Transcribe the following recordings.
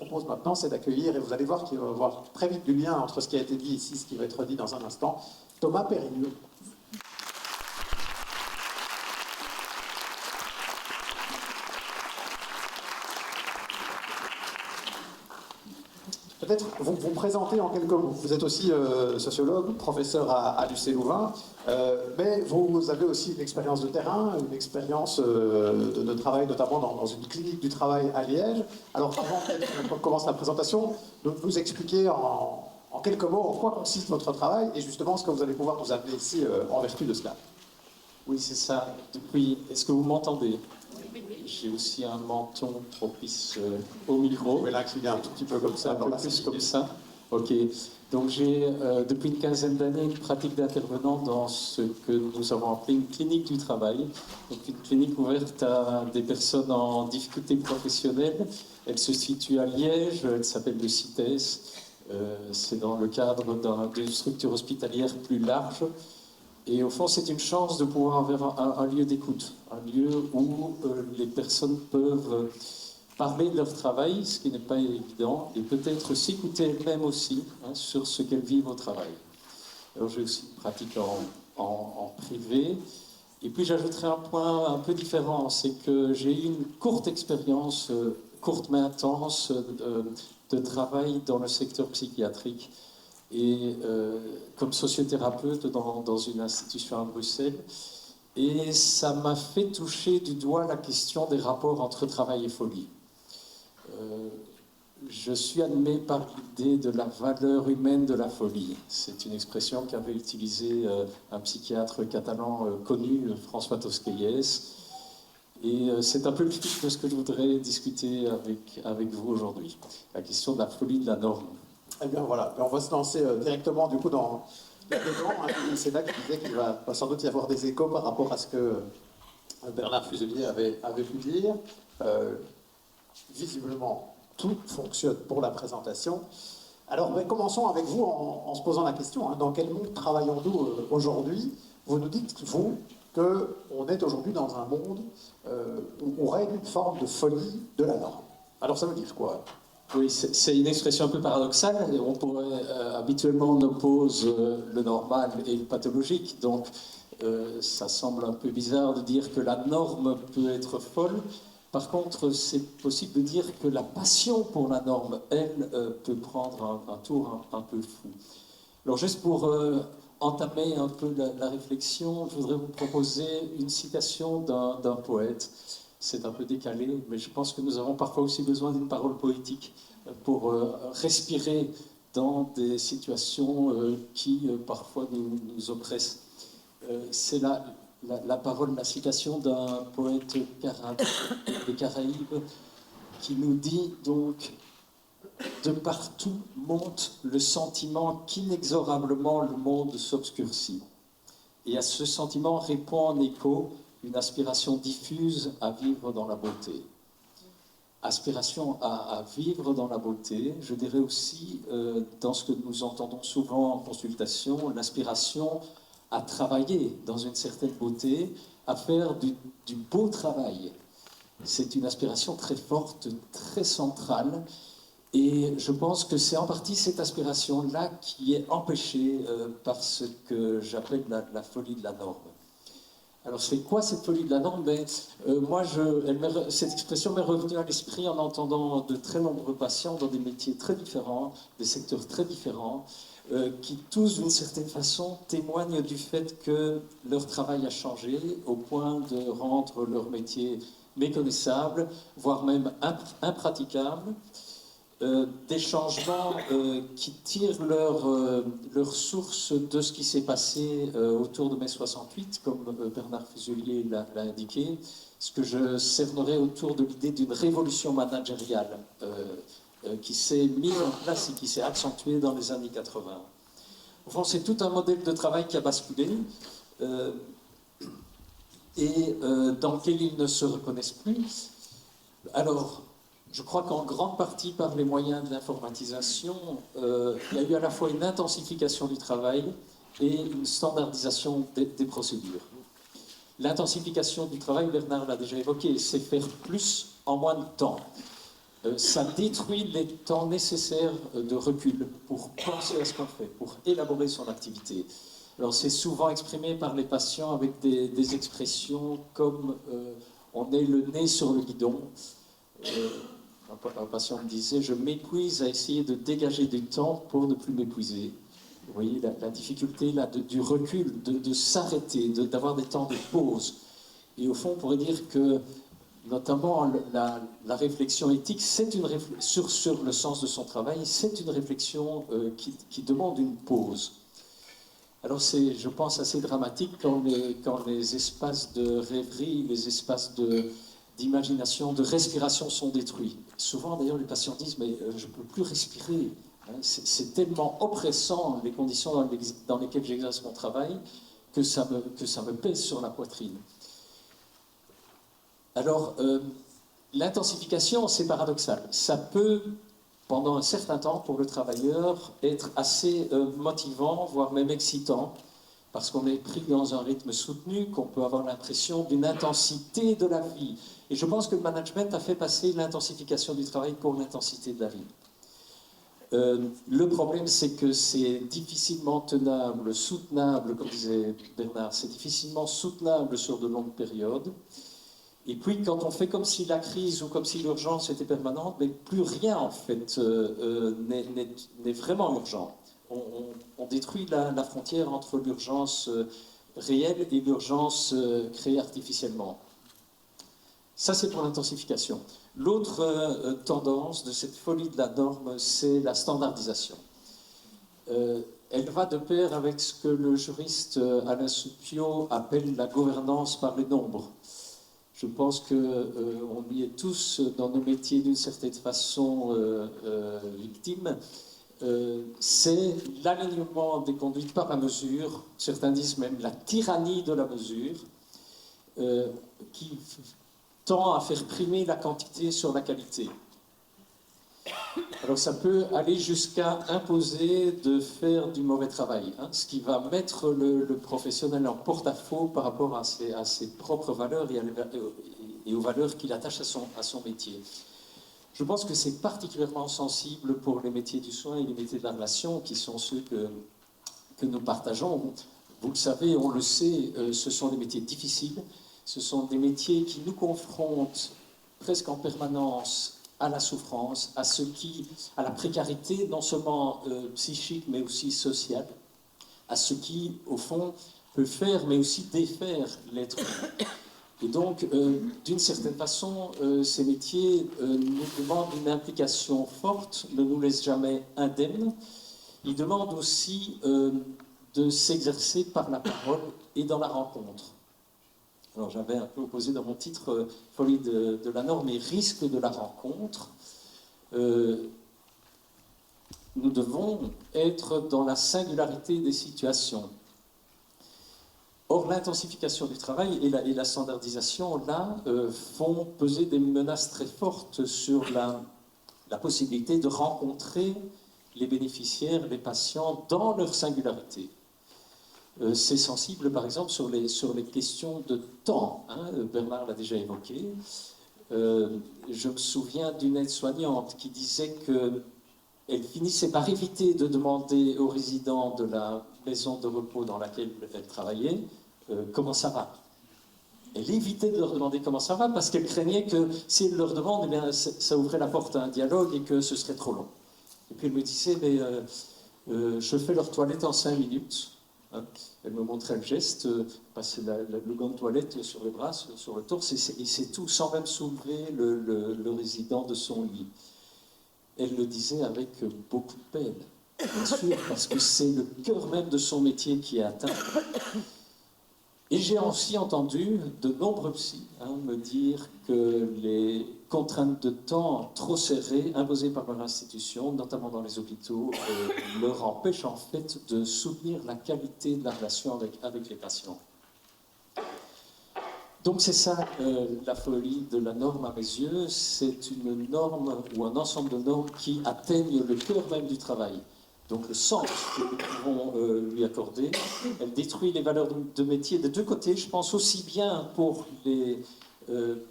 propose maintenant, c'est d'accueillir, et vous allez voir qu'il va y avoir très vite du lien entre ce qui a été dit ici et ce qui va être dit dans un instant, Thomas Périlleux. Peut-être vous présenter en quelques mots. Vous êtes aussi sociologue, professeur à l'UC Louvain, mais vous avez aussi une expérience de terrain, une expérience de travail, notamment dans une clinique du travail à Liège. Alors, avant qu'on commence la présentation, de vous expliquer en quelques mots en quoi consiste votre travail et justement ce que vous allez pouvoir nous amener ici en vertu de cela. Oui, c'est ça. Est-ce que vous m'entendez? J'ai aussi un menton propice au micro. Oui, là, qui vient un tout petit peu comme ça. Un peu plus comme ça. Ok. Donc j'ai, depuis une quinzaine d'années, une pratique d'intervenant dans ce que nous avons appelé une clinique du travail. Donc une clinique ouverte à des personnes en difficulté professionnelle. Elle se situe à Liège, elle s'appelle le CITES. C'est dans le cadre d'une structure hospitalière plus large. Et au fond, c'est une chance de pouvoir avoir un lieu d'écoute, un lieu où les personnes peuvent parler de leur travail, ce qui n'est pas évident, et peut-être s'écouter elles-mêmes aussi sur ce qu'elles vivent au travail. Alors j'ai aussi une pratique en privé. Et puis j'ajouterai un point un peu différent, c'est que j'ai eu une courte expérience, courte mais intense, de travail dans le secteur psychiatrique. Et comme sociothérapeute dans une institution à Bruxelles. Et ça m'a fait toucher du doigt la question des rapports entre travail et folie. Je suis animé par l'idée de la valeur humaine de la folie. C'est une expression qu'avait utilisée un psychiatre catalan connu, François Tosquelles. Et c'est un peu le fil de ce que je voudrais discuter avec vous aujourd'hui. La question de la folie de la norme. Eh bien voilà, on va se lancer directement du coup dans le débat. C'est là que je disais qu'il va sans doute y avoir des échos par rapport à ce que Bernard Fuselier avait pu dire. Visiblement, tout fonctionne pour la présentation. Alors commençons avec vous en se posant la question, dans quel monde travaillons-nous aujourd'hui? Vous nous dites, vous, qu'on est aujourd'hui dans un monde où règne une forme de folie de la norme. Alors ça veut dire quoi? Oui, c'est une expression un peu paradoxale. On pourrait, habituellement, on oppose le normal et le pathologique. Donc, ça semble un peu bizarre de dire que la norme peut être folle. Par contre, c'est possible de dire que la passion pour la norme, elle, peut prendre un tour un peu fou. Alors, juste pour entamer un peu la réflexion, je voudrais vous proposer une citation d'un poète. C'est un peu décalé, mais je pense que nous avons parfois aussi besoin d'une parole poétique pour respirer dans des situations qui parfois nous oppressent. C'est la parole, la citation d'un poète des Caraïbes qui nous dit donc « De partout monte le sentiment qu'inexorablement le monde s'obscurcit. Et à ce sentiment répond en écho une aspiration diffuse à vivre dans la beauté. » Aspiration à vivre dans la beauté, je dirais aussi, dans ce que nous entendons souvent en consultation, l'aspiration à travailler dans une certaine beauté, à faire du beau travail. C'est une aspiration très forte, très centrale, et je pense que c'est en partie cette aspiration-là qui est empêchée par ce que j'appelle la folie de la norme. Alors, c'est quoi cette folie de la norme? Moi, cette expression m'est revenue à l'esprit en entendant de très nombreux patients dans des métiers très différents, des secteurs très différents, qui tous, d'une certaine façon, témoignent du fait que leur travail a changé au point de rendre leur métier méconnaissable, voire même impraticable. Des changements qui tirent leur source de ce qui s'est passé autour de mai 68, comme Bernard Fuselier l'a indiqué, ce que je cernerais autour de l'idée d'une révolution managériale qui s'est mise en place et qui s'est accentuée dans les années 80. Au fond, c'est tout un modèle de travail qui a basculé et dans lequel ils ne se reconnaissent plus. Alors, je crois qu'en grande partie par les moyens de l'informatisation, il y a eu à la fois une intensification du travail et une standardisation des procédures. L'intensification du travail, Bernard l'a déjà évoqué, c'est faire plus en moins de temps. ça détruit les temps nécessaires de recul pour penser à ce qu'on fait, pour élaborer son activité. Alors c'est souvent exprimé par les patients avec des expressions comme on est le nez sur le guidon. Un patient me disait, je m'épuise à essayer de dégager du temps pour ne plus m'épuiser. Vous voyez la difficulté là, du recul, de s'arrêter, d'avoir des temps de pause. Et au fond, on pourrait dire que notamment la réflexion éthique, sur le sens de son travail, c'est une réflexion qui demande une pause. Alors c'est, je pense, assez dramatique quand les espaces de rêverie, les espaces d'imagination, de respiration sont détruits. Souvent, d'ailleurs, les patients disent « mais je ne peux plus respirer ». C'est tellement oppressant, les conditions dans lesquelles j'exerce mon travail, que ça me pèse sur la poitrine. Alors, l'intensification, c'est paradoxal. Ça peut, pendant un certain temps, pour le travailleur, être assez motivant, voire même excitant, parce qu'on est pris dans un rythme soutenu, qu'on peut avoir l'impression d'une intensité de la vie. Et je pense que le management a fait passer l'intensification du travail pour l'intensité de la vie. Le problème, c'est que c'est difficilement tenable, soutenable, comme disait Bernard, c'est difficilement soutenable sur de longues périodes. Et puis, quand on fait comme si la crise ou comme si l'urgence était permanente, mais plus rien, en fait, n'est vraiment urgent. On détruit la frontière entre l'urgence réelle et l'urgence créée artificiellement. Ça, c'est pour l'intensification. L'autre tendance de cette folie de la norme, c'est la standardisation. Elle va de pair avec ce que le juriste Alain Soupiot appelle la gouvernance par les nombres. Je pense qu'on y est tous dans nos métiers d'une certaine façon victimes. C'est l'alignement des conduites par la mesure, certains disent même la tyrannie de la mesure, qui tend à faire primer la quantité sur la qualité. Alors ça peut aller jusqu'à imposer de faire du mauvais travail, hein, ce qui va mettre le professionnel en porte-à-faux par rapport à ses propres valeurs et aux valeurs qu'il attache à son métier. Je pense que c'est particulièrement sensible pour les métiers du soin et les métiers de la relation, qui sont ceux que nous partageons. Vous le savez, on le sait, ce sont des métiers difficiles, ce sont des métiers qui nous confrontent presque en permanence à la souffrance, à la précarité, non seulement psychique, mais aussi sociale, à ce qui, au fond, peut faire, mais aussi défaire l'être humain. Et donc, d'une certaine façon, ces métiers nous demandent une implication forte, ne nous laissent jamais indemnes. Ils demandent aussi de s'exercer par la parole et dans la rencontre. Alors j'avais un peu opposé dans mon titre folie de la norme et risque de la rencontre. Nous devons être dans la singularité des situations. Or, l'intensification du travail et la standardisation, là, font peser des menaces très fortes sur la possibilité de rencontrer les bénéficiaires, les patients, dans leur singularité. C'est sensible, par exemple, sur les questions de temps. Hein, Bernard l'a déjà évoqué. Je me souviens d'une aide-soignante qui disait qu'elle finissait par éviter de demander aux résidents de la maison de repos dans laquelle elle travaillait comment ça va. Elle évitait de leur demander comment ça va parce qu'elle craignait que si elle leur demande, eh bien, ça ouvrait la porte à un dialogue et que ce serait trop long. Et puis elle me disait, mais je fais leur toilette en 5 minutes. Hein. Elle me montrait le geste, passer le gant de toilette sur les bras, sur le torse, et c'est tout, sans même soulever le résident de son lit. Elle le disait avec beaucoup de peine, bien sûr, parce que c'est le cœur même de son métier qui est atteint. Et j'ai aussi entendu de nombreux psys me dire que les contraintes de temps trop serrées imposées par leur institution, notamment dans les hôpitaux, leur empêchent en fait de soutenir la qualité de la relation avec les patients. Donc c'est ça la folie de la norme à mes yeux, c'est une norme ou un ensemble de normes qui atteignent le cœur même du travail. Donc le sens que nous pouvons lui accorder, elle détruit les valeurs de métier des deux côtés, je pense aussi bien pour les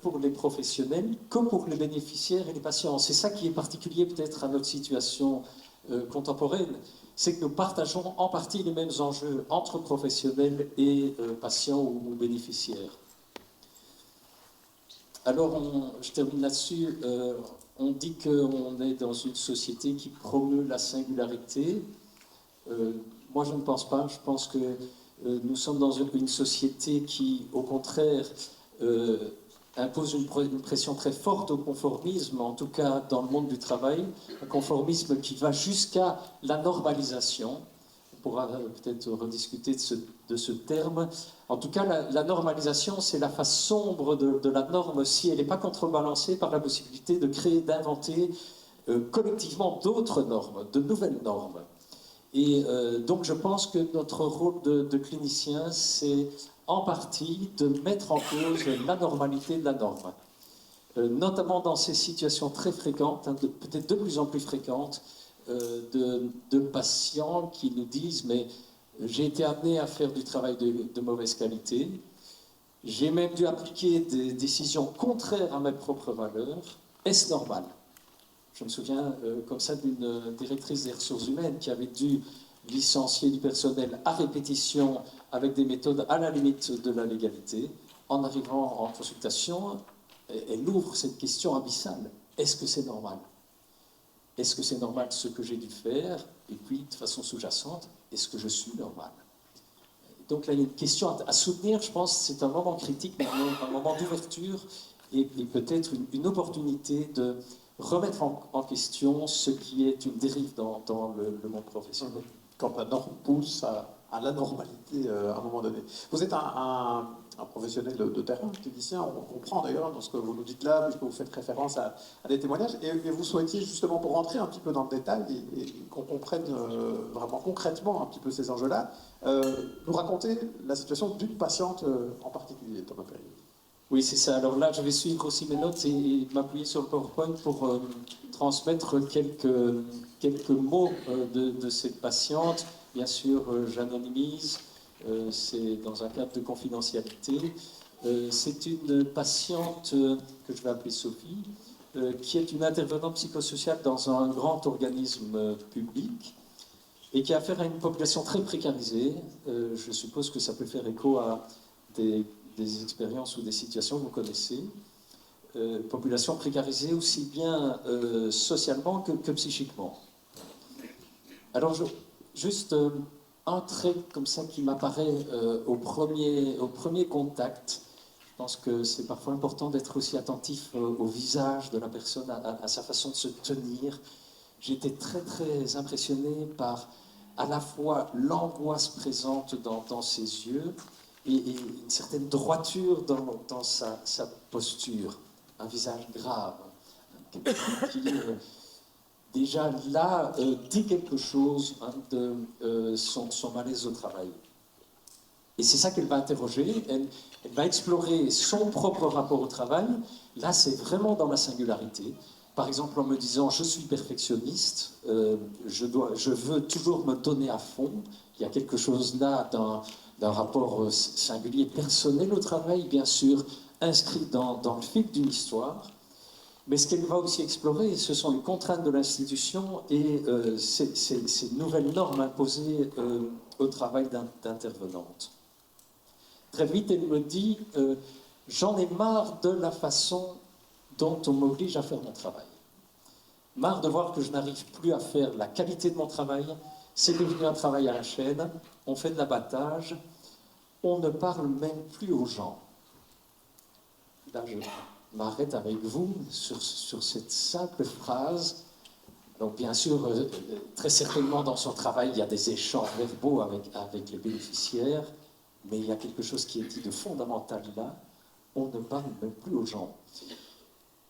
pour les professionnels que pour les bénéficiaires et les patients. C'est ça qui est particulier peut-être à notre situation contemporaine, c'est que nous partageons en partie les mêmes enjeux entre professionnels et patients ou bénéficiaires. Alors, je termine là-dessus. On dit qu'on est dans une société qui promeut la singularité. Moi, je ne pense pas. Je pense que nous sommes dans une société qui, au contraire, impose une pression très forte au conformisme, en tout cas dans le monde du travail, un conformisme qui va jusqu'à la normalisation. On pourra peut-être rediscuter de ce terme. En tout cas, la normalisation, c'est la face sombre de la norme si elle n'est pas contrebalancée par la possibilité de créer, d'inventer collectivement d'autres normes, de nouvelles normes. Et donc je pense que notre rôle de clinicien, c'est en partie de mettre en cause la normalité de la norme, notamment dans ces situations très fréquentes, hein, peut-être de plus en plus fréquentes, de patients qui nous disent « mais j'ai été amené à faire du travail de mauvaise qualité, j'ai même dû appliquer des décisions contraires à mes propres valeurs, est-ce normal ?» Je me souviens comme ça d'une directrice des ressources humaines qui avait dû licencier du personnel à répétition avec des méthodes à la limite de la légalité. En arrivant en consultation, elle ouvre cette question abyssale. Est-ce que c'est normal? Est-ce que c'est normal ce que j'ai dû faire? Et puis, de façon sous-jacente, est-ce que je suis normal? Donc là, il y a une question à soutenir. Je pense que c'est un moment critique, un moment d'ouverture et peut-être une opportunité de remettre en question ce qui est une dérive dans le monde professionnel. Quand la norme pousse à l'anormalité à un moment donné. Vous êtes un professionnel de terrain, technicien, on comprend d'ailleurs dans ce que vous nous dites là, puisque vous faites référence à des témoignages, et vous souhaitiez justement, pour rentrer un petit peu dans le détail et qu'on comprenne vraiment concrètement un petit peu ces enjeux-là, nous raconter la situation d'une patiente en particulier, Thomas Perry. Oui, c'est ça. Alors là, je vais suivre aussi mes notes et m'appuyer sur le PowerPoint pour transmettre quelques mots de cette patiente. Bien sûr, j'anonymise, c'est dans un cadre de confidentialité. C'est une patiente que je vais appeler Sophie, qui est une intervenante psychosociale dans un grand organisme public et qui a affaire à une population très précarisée. Je suppose que ça peut faire écho à des expériences ou des situations que vous connaissez. Population précarisée aussi bien socialement que psychiquement. Alors, juste un trait comme ça qui m'apparaît au premier contact. Je pense que c'est parfois important d'être aussi attentif au visage de la personne, à sa façon de se tenir. J'ai été très, très impressionné par à la fois l'angoisse présente dans ses yeux et une certaine droiture dans sa posture. Un visage grave, qui déjà là dit quelque chose hein, de son malaise au travail. Et c'est ça qu'elle va interroger, elle va explorer son propre rapport au travail. Là, c'est vraiment dans la singularité. Par exemple, en me disant, je suis perfectionniste, je veux toujours me donner à fond. Il y a quelque chose là d'un rapport singulier personnel au travail, bien sûr, inscrit dans le fil d'une histoire. Mais ce qu'elle va aussi explorer, ce sont les contraintes de l'institution et ces nouvelles normes imposées au travail d'intervenante. Très vite, elle me dit « J'en ai marre de la façon dont on m'oblige à faire mon travail. Marre de voir que je n'arrive plus à faire la qualité de mon travail. C'est devenu un travail à la chaîne. On fait de l'abattage. On ne parle même plus aux gens. » Là, je m'arrête avec vous sur cette simple phrase. Donc, bien sûr, très certainement dans son travail, il y a des échanges verbaux avec les bénéficiaires, mais il y a quelque chose qui est dit de fondamental là. On ne parle même plus aux gens.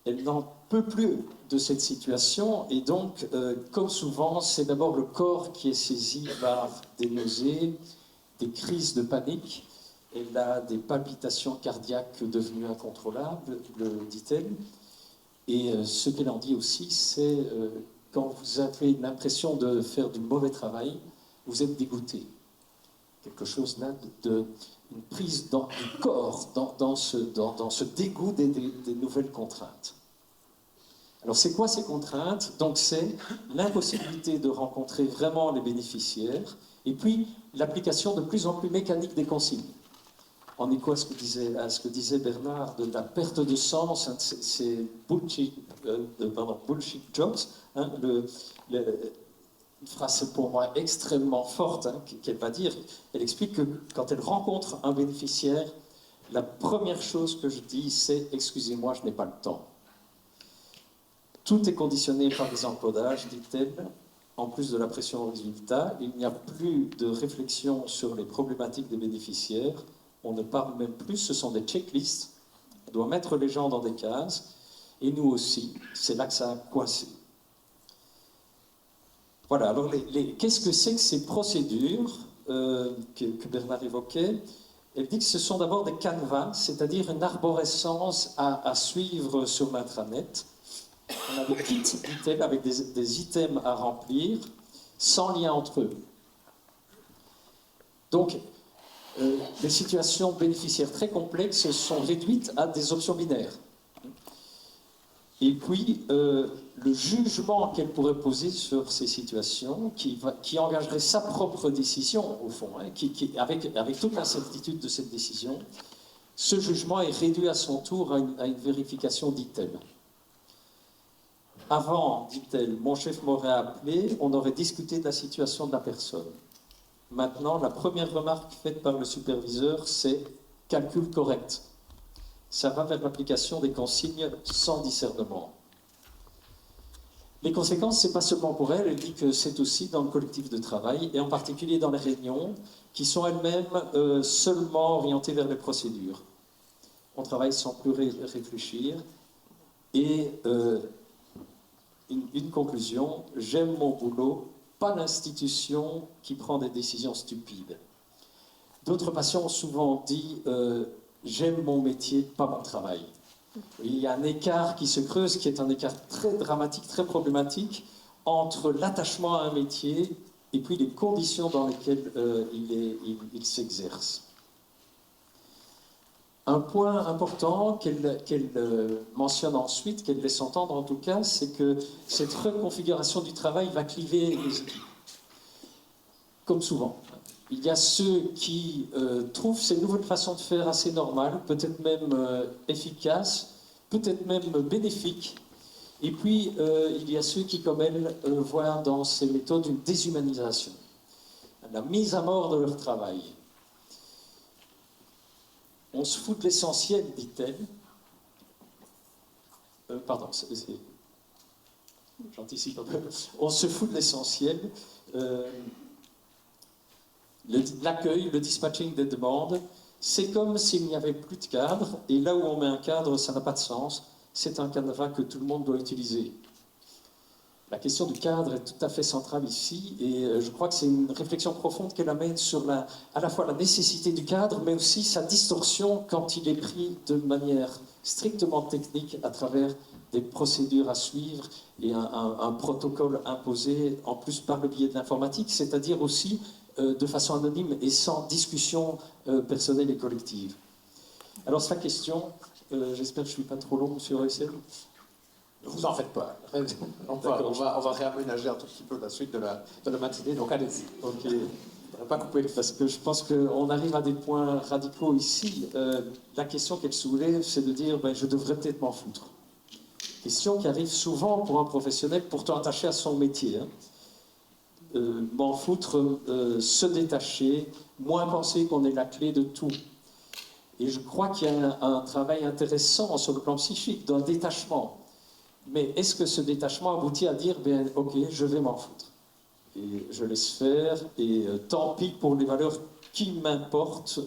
Elle n'en peut plus de cette situation et donc, comme souvent, c'est d'abord le corps qui est saisi par des nausées, des crises de panique. Elle a des palpitations cardiaques devenues incontrôlables, dit-elle. Et ce qu'elle en dit aussi, c'est quand vous avez l'impression de faire du mauvais travail, vous êtes dégoûté. quelque chose là une prise du corps dans ce dégoût des nouvelles contraintes. Alors c'est quoi ces contraintes? Donc c'est l'impossibilité de rencontrer vraiment les bénéficiaires et puis l'application de plus en plus mécanique des consignes. En écho à ce que disait Bernard de la perte de sens, hein, c'est bullshit jobs. Hein, une phrase pour moi extrêmement forte hein, qu'elle va dire. Elle explique que quand elle rencontre un bénéficiaire, la première chose que je dis, c'est « excusez-moi, je n'ai pas le temps ». Tout est conditionné par les encodages, dit-elle. En plus de la pression au résultat, il n'y a plus de réflexion sur les problématiques des bénéficiaires. On ne parle même plus, ce sont des checklists. On doit mettre les gens dans des cases. Et nous aussi, c'est là que ça a coincé. Voilà, alors qu'est-ce que c'est que ces procédures que Bernard évoquait? Elle dit que ce sont d'abord des canevas, c'est-à-dire une arborescence à suivre sur l'intranet. On a des kits, dit-elle, avec des items à remplir, sans lien entre eux. Donc, les situations bénéficiaires très complexes sont réduites à des options binaires. Et puis, le jugement qu'elle pourrait poser sur ces situations, qui engagerait sa propre décision, au fond, hein, avec toute l'incertitude de cette décision, ce jugement est réduit à son tour à une vérification, dit-elle. Avant, dit-elle, mon chef m'aurait appelé, on aurait discuté de la situation de la personne. Maintenant, la première remarque faite par le superviseur, c'est « calcul correct ». Ça va vers l'application des consignes sans discernement. Les conséquences, ce n'est pas seulement pour elle, elle dit que c'est aussi dans le collectif de travail, et en particulier dans les réunions, qui sont elles-mêmes seulement orientées vers les procédures. On travaille sans plus réfléchir, et une conclusion, j'aime mon boulot, pas l'institution qui prend des décisions stupides. D'autres patients ont souvent dit j'aime mon métier, pas mon travail. Il y a un écart qui se creuse, qui est un écart très dramatique, très problématique, entre l'attachement à un métier et puis les conditions dans lesquelles il s'exerce. Un point important qu'elle mentionne ensuite, qu'elle laisse entendre en tout cas, c'est que cette reconfiguration du travail va cliver les équipes. Comme souvent. Il y a ceux qui trouvent ces nouvelles façons de faire assez normales, peut-être même efficaces, peut-être même bénéfiques. Et puis, il y a ceux qui, comme elle, voient dans ces méthodes une déshumanisation, la mise à mort de leur travail. On se fout de l'essentiel, dit-elle. Pardon, j'anticipe un peu. On se fout de l'essentiel. L'accueil, le dispatching des demandes, c'est comme s'il n'y avait plus de cadre, et là où on met un cadre, ça n'a pas de sens. C'est un canevas que tout le monde doit utiliser. La question du cadre est tout à fait centrale ici, et je crois que c'est une réflexion profonde qu'elle amène sur à la fois la nécessité du cadre, mais aussi sa distorsion quand il est pris de manière strictement technique à travers des procédures à suivre et un protocole imposé, en plus par le biais de l'informatique, c'est-à-dire aussi de façon anonyme et sans discussion personnelle et collective. Alors sa question, j'espère que je ne suis pas trop long, monsieur Reussel. Ne vous en faites pas. On va réaménager un tout petit peu la suite de la matinée, donc allez-y. Ok. On ne va pas couper le Parce que je pense qu'on arrive à des points radicaux ici. La question qu'elle soulève, c'est de dire je devrais peut-être m'en foutre. Question qui arrive souvent pour un professionnel pourtant attaché à son métier. Hein. M'en foutre, se détacher, moins penser qu'on est la clé de tout. Et je crois qu'il y a un travail intéressant sur le plan psychique, d'un détachement. Mais est-ce que ce détachement aboutit à dire ok, je vais m'en foutre et je laisse faire, et tant pis pour les valeurs qui m'importent,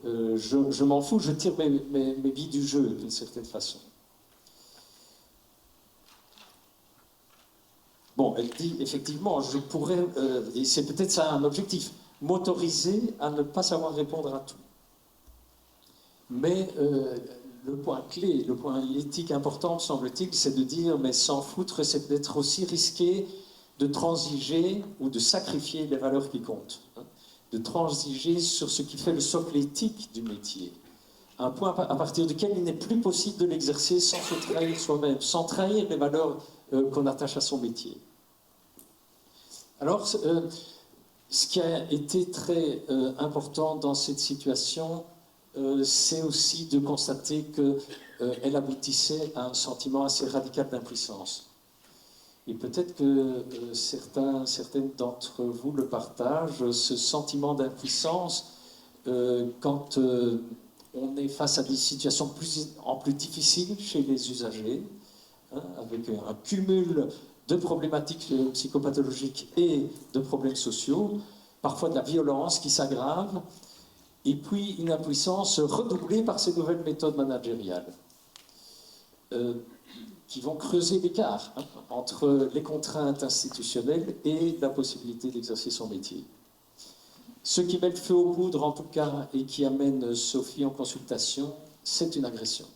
je m'en fous, je tire mes billes du jeu d'une certaine façon. Bon, elle dit effectivement, je pourrais, et c'est peut-être ça un objectif, m'autoriser à ne pas savoir répondre à tout. Mais le point clé, le point éthique important, semble-t-il, c'est de dire, mais s'en foutre, c'est peut-être aussi risquer de transiger ou de sacrifier les valeurs qui comptent. de transiger sur ce qui fait le socle éthique du métier. Un point à partir duquel il n'est plus possible de l'exercer sans se trahir soi-même, sans trahir les valeurs qu'on attache à son métier. Alors, ce qui a été très important dans cette situation, c'est aussi de constater qu'elle aboutissait à un sentiment assez radical d'impuissance. Et peut-être que certaines d'entre vous le partagent, ce sentiment d'impuissance quand on est face à des situations plus difficiles chez les usagers, hein, avec un cumul de problématiques psychopathologiques et de problèmes sociaux, parfois de la violence qui s'aggrave, et puis une impuissance redoublée par ces nouvelles méthodes managériales, qui vont creuser l'écart entre les contraintes institutionnelles et la possibilité d'exercer son métier. Ce qui met le feu aux poudres, en tout cas, et qui amène Sophie en consultation, c'est une agression.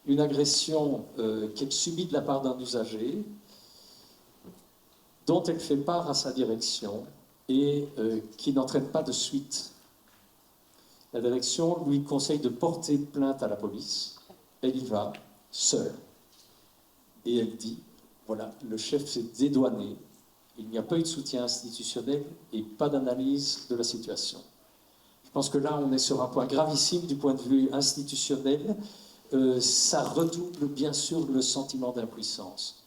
Une agression qu'elle subit de la part d'un usager, dont elle fait part à sa direction et qui n'entraîne pas de suite. La direction lui conseille de porter plainte à la police. Elle y va, seule. Et elle dit, voilà, le chef s'est dédouané, il n'y a pas eu de soutien institutionnel et pas d'analyse de la situation. Je pense que là, on est sur un point gravissime du point de vue institutionnel. Ça redouble bien sûr le sentiment d'impuissance.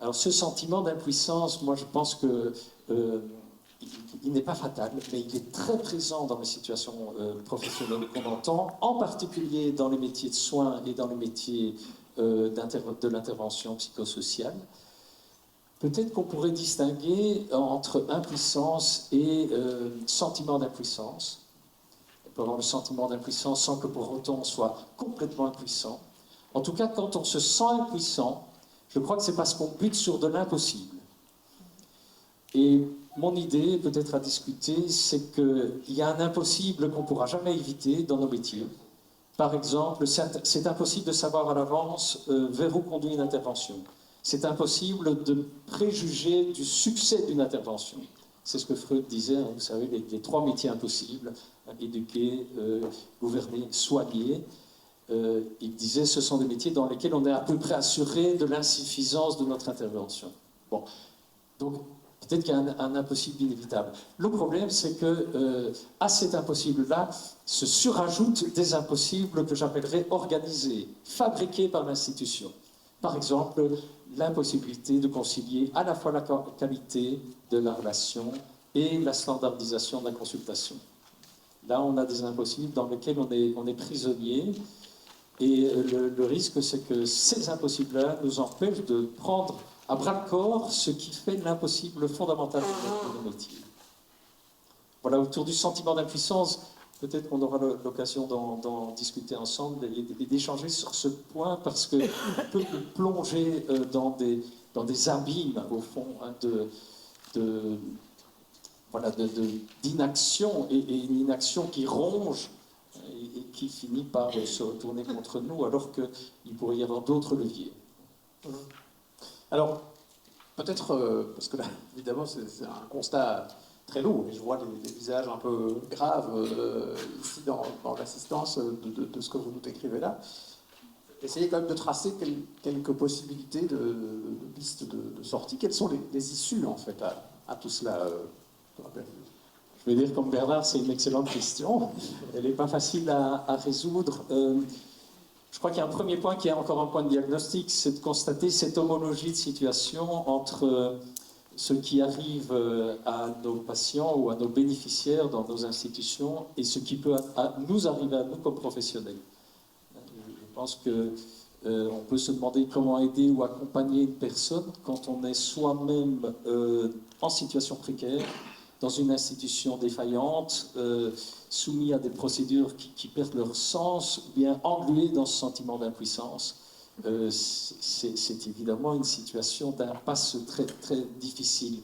Alors ce sentiment d'impuissance, moi je pense que il n'est pas fatal, mais il est très présent dans les situations professionnelles qu'on entend, en particulier dans les métiers de soins et dans les métiers de l'intervention psychosociale. Peut-être qu'on pourrait distinguer entre impuissance et sentiment d'impuissance. On peut avoir le sentiment d'impuissance sans que pour autant on soit complètement impuissant. En tout cas, quand on se sent impuissant, je crois que c'est parce qu'on bute sur de l'impossible. Et mon idée, peut-être à discuter, c'est qu'il y a un impossible qu'on ne pourra jamais éviter dans nos métiers. Par exemple, c'est impossible de savoir à l'avance vers où conduit une intervention. C'est impossible de préjuger du succès d'une intervention. C'est ce que Freud disait, hein, vous savez, les trois métiers impossibles, éduquer, gouverner, soigner. Il disait ce sont des métiers dans lesquels on est à peu près assuré de l'insuffisance de notre intervention. Bon, donc peut-être qu'il y a un impossible inévitable. Le problème, c'est que à cet impossible-là se surajoutent des impossibles que j'appellerais organisés, fabriqués par l'institution. Par exemple, l'impossibilité de concilier à la fois la qualité de la relation et la standardisation de la consultation. Là, on a des impossibles dans lesquels on est prisonnier. Et le risque, c'est que ces impossibles-là nous empêchent de prendre à bras-le-corps ce qui fait l'impossible fondamental de nos métiers. Voilà, autour du sentiment d'impuissance, peut-être qu'on aura l'occasion d'en discuter ensemble et d'échanger sur ce point, parce qu'on peut plonger dans des abîmes, au fond, hein, d'inaction, et une inaction qui ronge et qui finit par se retourner contre nous, alors qu'il pourrait y avoir d'autres leviers. Alors, peut-être, parce que là, évidemment, c'est un constat très lourd, et je vois des visages un peu graves ici dans l'assistance de ce que vous nous décrivez là. Essayez quand même de tracer quelques possibilités de pistes de sortie. Quelles sont les issues, en fait, à tout cela Je vais dire comme Bernard, c'est une excellente question. Elle n'est pas facile à résoudre. Je crois qu'il y a un premier point qui est encore un point de diagnostic, c'est de constater cette homologie de situation entre ce qui arrive à nos patients ou à nos bénéficiaires dans nos institutions et ce qui peut nous arriver à nous comme professionnels. Je pense qu'on peut se demander comment aider ou accompagner une personne quand on est soi-même en situation précaire, dans une institution défaillante, soumis à des procédures qui perdent leur sens, ou bien englué dans ce sentiment d'impuissance. C'est évidemment une situation d'impasse très, très difficile.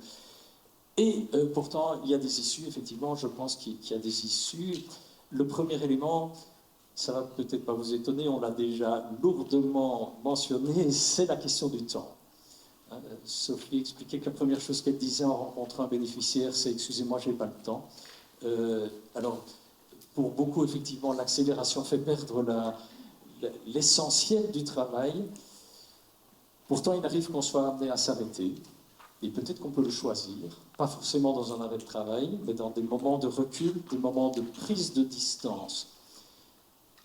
Et pourtant, il y a des issues, effectivement, je pense qu'il y a des issues. Le premier élément, ça va peut-être pas vous étonner, on l'a déjà lourdement mentionné, c'est la question du temps. Sophie expliquait que la première chose qu'elle disait en rencontrant un bénéficiaire, c'est « excusez-moi, je n'ai pas le temps ». Alors, pour beaucoup, effectivement, l'accélération fait perdre l'essentiel du travail. Pourtant, il arrive qu'on soit amené à s'arrêter. Et peut-être qu'on peut le choisir, pas forcément dans un arrêt de travail, mais dans des moments de recul, des moments de prise de distance.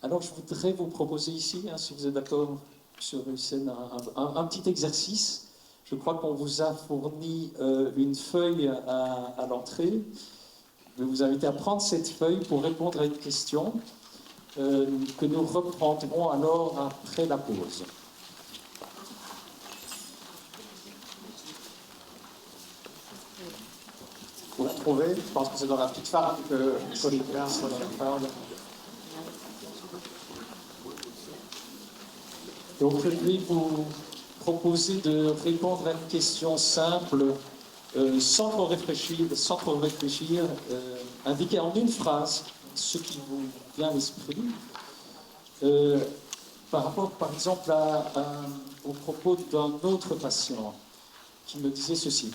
Alors, je voudrais vous proposer ici, si vous êtes d'accord, sur Hussein, un petit exercice. Je crois qu'on vous a fourni une feuille à l'entrée. Je vais vous inviter à prendre cette feuille pour répondre à une question que nous reprendrons alors après la pause. Vous la trouvez? Je pense que c'est dans la petite farde que Olivia parle. Donc, je vais vous proposer de répondre à une question simple, sans trop réfléchir, indiquer en une phrase ce qui vous vient à l'esprit. Par rapport, par exemple, au propos d'un autre patient qui me disait ceci.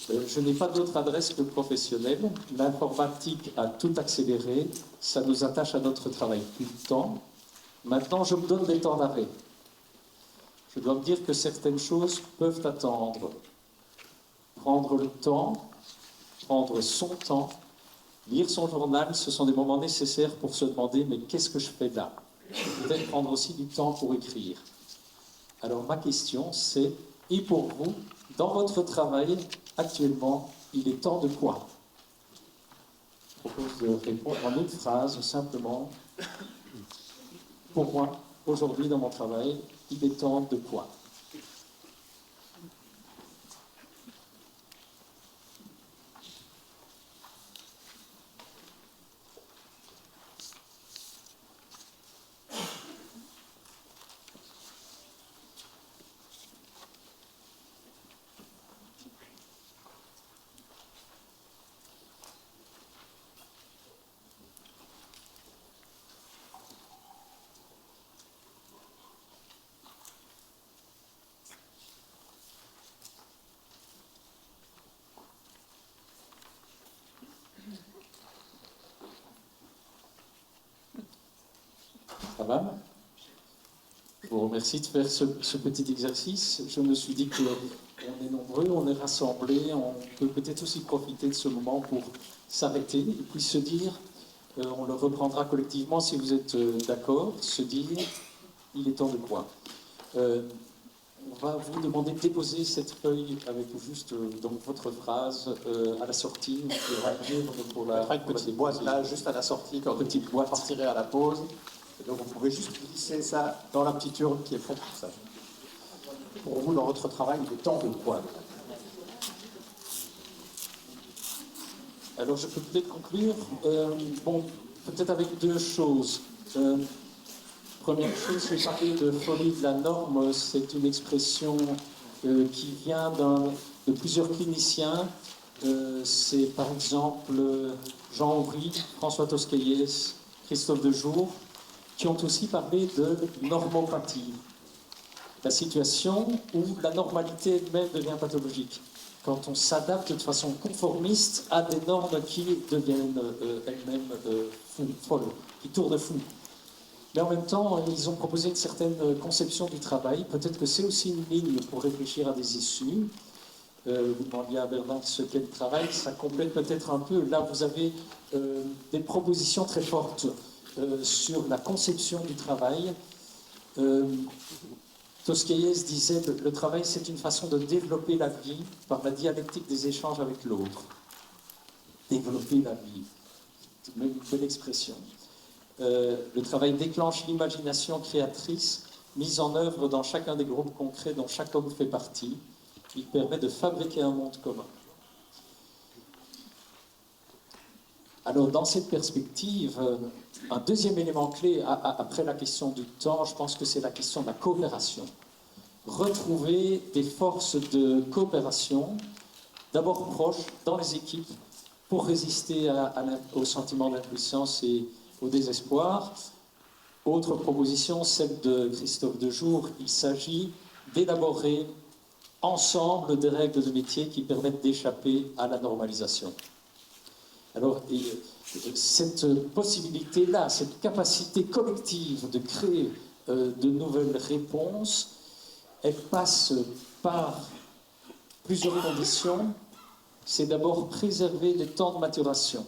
Je n'ai pas d'autre adresse que professionnelle. L'informatique a tout accéléré. Ça nous attache à notre travail tout le temps. Maintenant, je me donne des temps d'arrêt. Je dois me dire que certaines choses peuvent attendre. Prendre le temps, prendre son temps, lire son journal, ce sont des moments nécessaires pour se demander « mais qu'est-ce que je fais là ?» Peut-être prendre aussi du temps pour écrire. Alors ma question c'est « et pour vous, dans votre travail, actuellement, il est temps de quoi ?» Je propose de répondre en une phrase, simplement. Pour moi, aujourd'hui, dans mon travail, il est temps de quoi? Ça va? Je vous remercie de faire ce petit exercice. Je me suis dit qu'on est nombreux, on est rassemblés, on peut peut-être aussi profiter de ce moment pour s'arrêter et puis se dire, on le reprendra collectivement si vous êtes d'accord, se dire, il est temps de quoi? On va vous demander de déposer cette feuille avec juste donc votre phrase à la sortie. Pour la une petite boîte là, juste à la sortie, quand vous partirez à la pause. Et donc vous pouvez juste glisser ça dans la petite urne qui est faite pour ça. Pour vous, dans votre travail, il est temps de quoi? Alors je peux peut-être conclure, bon, peut-être avec deux choses. Première chose, je vais parler de folie de la norme. C'est une expression qui vient de plusieurs cliniciens. C'est par exemple Jean Aubry, François Toscaïès, Christophe Dejour, qui ont aussi parlé de normopathie. La situation où la normalité elle-même devient pathologique. Quand on s'adapte de façon conformiste à des normes qui deviennent elles-mêmes folles, qui tournent fou. Mais en même temps, ils ont proposé une certaine conception du travail. Peut-être que c'est aussi une ligne pour réfléchir à des issues. Vous demandiez à Bernard ce qu'est le travail. Ça complète peut-être un peu. Là, vous avez des propositions très fortes sur la conception du travail. Toscaïès disait que le travail, c'est une façon de développer la vie par la dialectique des échanges avec l'autre. Développer la vie. C'est une belle expression. Le travail déclenche l'imagination créatrice mise en œuvre dans chacun des groupes concrets dont chaque homme fait partie. Il permet de fabriquer un monde commun. Alors, dans cette perspective, un deuxième élément clé, après la question du temps, je pense que c'est la question de la coopération. Retrouver des forces de coopération, d'abord proches, dans les équipes, pour résister au sentiment d'impuissance et au désespoir. Autre proposition, celle de Christophe Dejour, il s'agit d'élaborer ensemble des règles de métier qui permettent d'échapper à la normalisation. Alors, cette possibilité-là, cette capacité collective de créer de nouvelles réponses, elle passe par plusieurs conditions. C'est d'abord préserver les temps de maturation,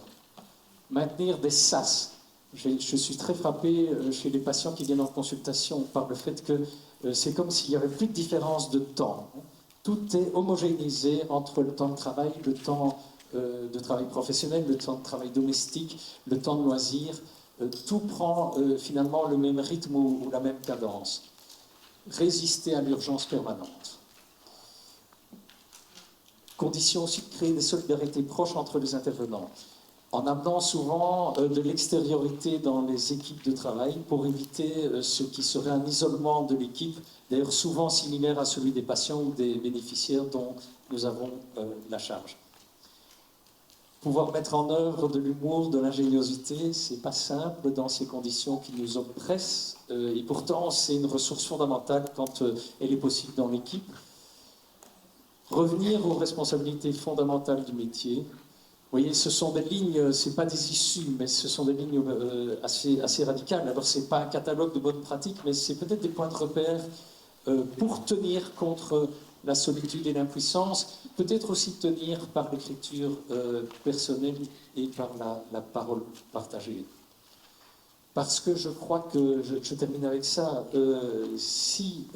maintenir des sas. Je suis très frappé chez les patients qui viennent en consultation par le fait que c'est comme s'il n'y avait plus de différence de temps. Tout est homogénéisé entre le temps de travail, le temps de travail professionnel, le temps de travail domestique, le temps de loisir. Tout prend finalement le même rythme ou la même cadence. Résister à l'urgence permanente. Condition aussi de créer des solidarités proches entre les intervenants, en amenant souvent de l'extériorité dans les équipes de travail pour éviter ce qui serait un isolement de l'équipe, d'ailleurs souvent similaire à celui des patients ou des bénéficiaires dont nous avons la charge. Pouvoir mettre en œuvre de l'humour, de l'ingéniosité, c'est pas simple dans ces conditions qui nous oppressent, et pourtant c'est une ressource fondamentale quand elle est possible dans l'équipe. Revenir aux responsabilités fondamentales du métier. Vous voyez, ce sont des lignes, ce n'est pas des issues, mais ce sont des lignes assez radicales. Alors, ce n'est pas un catalogue de bonnes pratiques, mais c'est peut-être des points de repère pour tenir contre la solitude et l'impuissance, peut-être aussi tenir par l'écriture personnelle et par la parole partagée. Parce que je crois que, je termine avec ça, si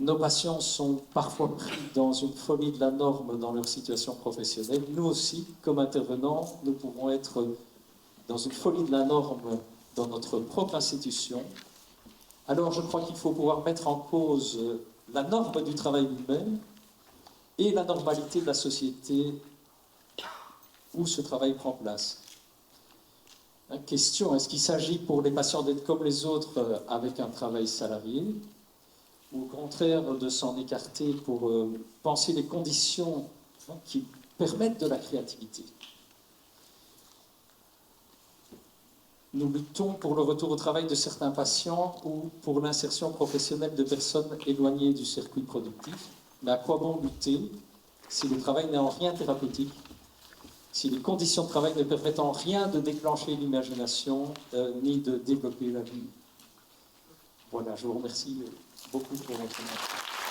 nos patients sont parfois pris dans une folie de la norme dans leur situation professionnelle, nous aussi, comme intervenants, nous pouvons être dans une folie de la norme dans notre propre institution. Alors je crois qu'il faut pouvoir mettre en cause la norme du travail lui-même et la normalité de la société où ce travail prend place. Question, est-ce qu'il s'agit pour les patients d'être comme les autres avec un travail salarié, ou au contraire de s'en écarter pour penser les conditions qui permettent de la créativité? Nous luttons pour le retour au travail de certains patients ou pour l'insertion professionnelle de personnes éloignées du circuit productif. Mais à quoi bon lutter si le travail n'est en rien thérapeutique, si les conditions de travail ne permettent en rien de déclencher l'imagination ni de développer la vie? Voilà, je vous remercie beaucoup pour votre attention.